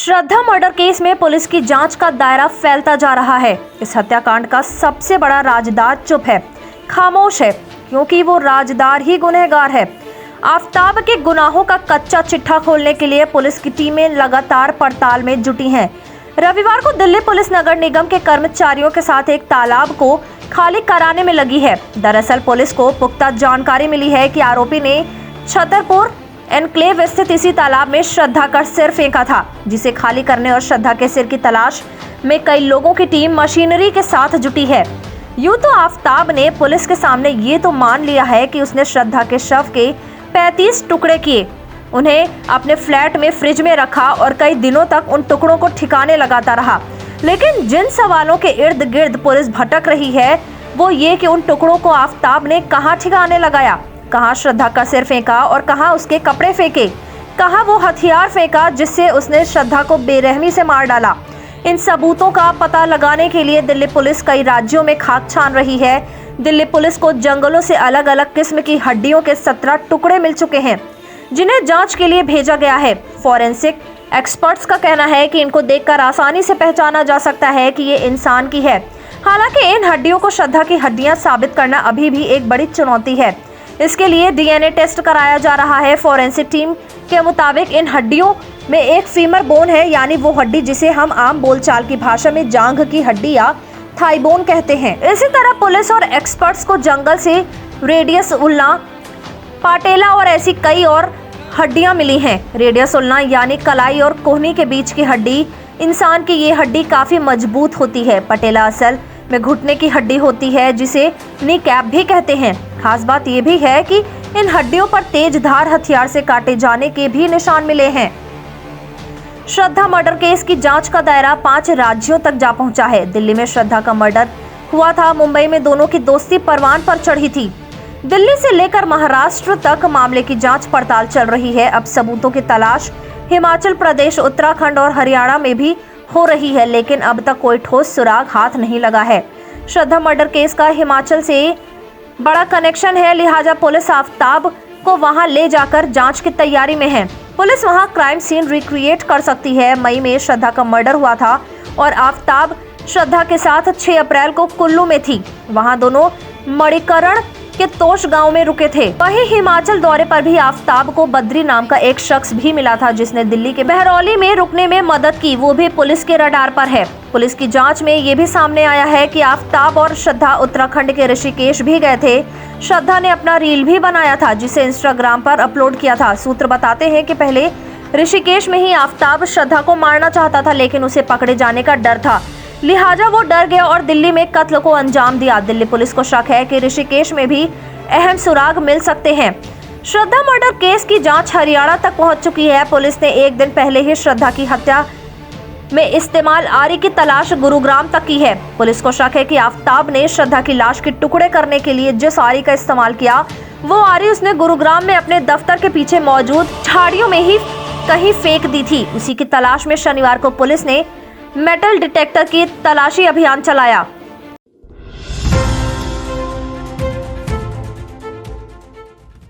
श्रद्धा murder case में police की जांच का दायरा फैलता जा रहा है। इस हत्याकांड का सबसे बड़ा राजदार चुप है, खामोश है, क्योंकि वो राजदार ही गुनहगार है। आफताब के गुनाहों का कच्चा चिट्ठा खोलने के लिए पुलिस की टीमें लगातार पड़ताल में जुटी हैं। रविवार को दिल्ली पुलिस नगर निगम के कर्मचारियों के साथ एक तालाब को खाली कराने में लगी है। दरअसल पुलिस को पुख्ता जानकारी मिली है कि आरोपी ने छतरपुर एनक्लेव स्थित इसी तालाब में श्रद्धा का सिर फेंका था, जिसे खाली करने और श्रद्धा के सिर की तलाश में कई लोगों की टीम मशीनरी के साथ जुटी है। यूं तो आफताब ने पुलिस के सामने ये तो मान लिया है कि उसने श्रद्धा के शव के 35 टुकड़े किए, उन्हें अपने फ्लैट में फ्रिज में रखा और कई दिनों तक उन टुकड़ों को ठिकाने लगाता रहा। लेकिन जिन सवालों के इर्द गिर्द पुलिस भटक रही है वो ये कि उन टुकड़ों को आफताब ने कहाँ ठिकाने लगाया, कहाँ श्रद्धा का सिर फेंका और कहाँ उसके कपड़े फेंके, कहाँ वो हथियार फेंका जिससे उसने श्रद्धा को बेरहमी से मार डाला। इन सबूतों का पता लगाने के लिए दिल्ली पुलिस कई राज्यों में खाक छान रही है। दिल्ली पुलिस को जंगलों से अलग अलग किस्म की हड्डियों के 17 टुकड़े मिल चुके हैं, जिन्हें जांच के लिए भेजा गया है। फॉरेंसिक एक्सपर्ट्स का कहना है कि इनको देखकर आसानी से पहचाना जा सकता है कि ये इंसान की है। हालांकि इन हड्डियों को श्रद्धा की हड्डियां साबित करना अभी भी एक बड़ी चुनौती है। इसके लिए डीएनए टेस्ट कराया जा रहा है। फॉरेंसिक टीम के मुताबिक इन हड्डियों में एक फीमर बोन है, यानी वो हड्डी जिसे हम आम बोलचाल की भाषा में जांघ की हड्डी या थाई बोन कहते हैं। इसी तरह पुलिस और एक्सपर्ट्स को जंगल से रेडियस उल्ना, पाटेला और ऐसी कई और हड्डियां मिली हैं। रेडियस उल्ना यानी कलाई और कोहनी के बीच की हड्डी। इंसान की ये हड्डी काफी मजबूत होती है। पटेला असल में घुटने की हड्डी होती है, जिसे नी कैप भी कहते हैं। खास बात यह भी है कि इन हड्डियों पर तेज धार हथियार से काटे जाने के भी निशान मिले हैं। श्रद्धा मर्डर केस की जांच का दायरा 5 राज्यों तक जा पहुंचा है। दिल्ली में श्रद्धा का मर्डर हुआ था। मुंबई में दोनों की दोस्ती परवान पर चढ़ी थी। दिल्ली से लेकर महाराष्ट्र तक मामले की जांच पड़ताल चल रही है। अब सबूतों की तलाश हिमाचल प्रदेश, उत्तराखंड और हरियाणा में भी हो रही है, लेकिन अब तक कोई ठोस सुराग हाथ नहीं लगा है। श्रद्धा मर्डर केस का हिमाचल से बड़ा कनेक्शन है, लिहाजा पुलिस आफताब को वहां ले जाकर जांच की तैयारी में है। पुलिस वहां क्राइम सीन रिक्रिएट कर सकती है। मई में श्रद्धा का मर्डर हुआ था और आफताब श्रद्धा के साथ 6 अप्रैल को कुल्लू में थी। वहां दोनों मणिकरण के तोश गांव में रुके थे। वहीं हिमाचल दौरे पर भी आफताब को बद्री नाम का एक शख्स भी मिला था, जिसने दिल्ली के बहरौली में रुकने में मदद की। वो भी पुलिस के रडार पर है। पुलिस की जांच में ये भी सामने आया है कि आफताब और श्रद्धा उत्तराखंड के ऋषिकेश भी गए थे। श्रद्धा ने अपना रील भी बनाया था, जिसे इंस्टाग्राम पर अपलोड किया था। सूत्र बताते हैं कि पहले ऋषिकेश में ही आफताब श्रद्धा को मारना चाहता था, लेकिन उसे पकड़े जाने का डर था, लिहाजा वो डर गया और दिल्ली में कत्ल को अंजाम दिया। दिल्ली पुलिस को शक है कि ऋषिकेश में भी अहम सुराग मिल सकते हैं। श्रद्धा मर्डर केस की जांच हरियाणा तक पहुंच चुकी है। पुलिस ने एक दिन पहले ही श्रद्धा की हत्या में इस्तेमाल आरी की तलाश गुरुग्राम तक की है। पुलिस को शक है कि आफताब ने श्रद्धा की लाश के टुकड़े करने के लिए जिस आरी का इस्तेमाल किया, वो आरी उसने गुरुग्राम में अपने दफ्तर के पीछे मौजूद झाड़ियों में ही कहीं फेंक दी थी। उसी की तलाश में शनिवार को पुलिस ने मेटल डिटेक्टर की तलाशी अभियान चलाया।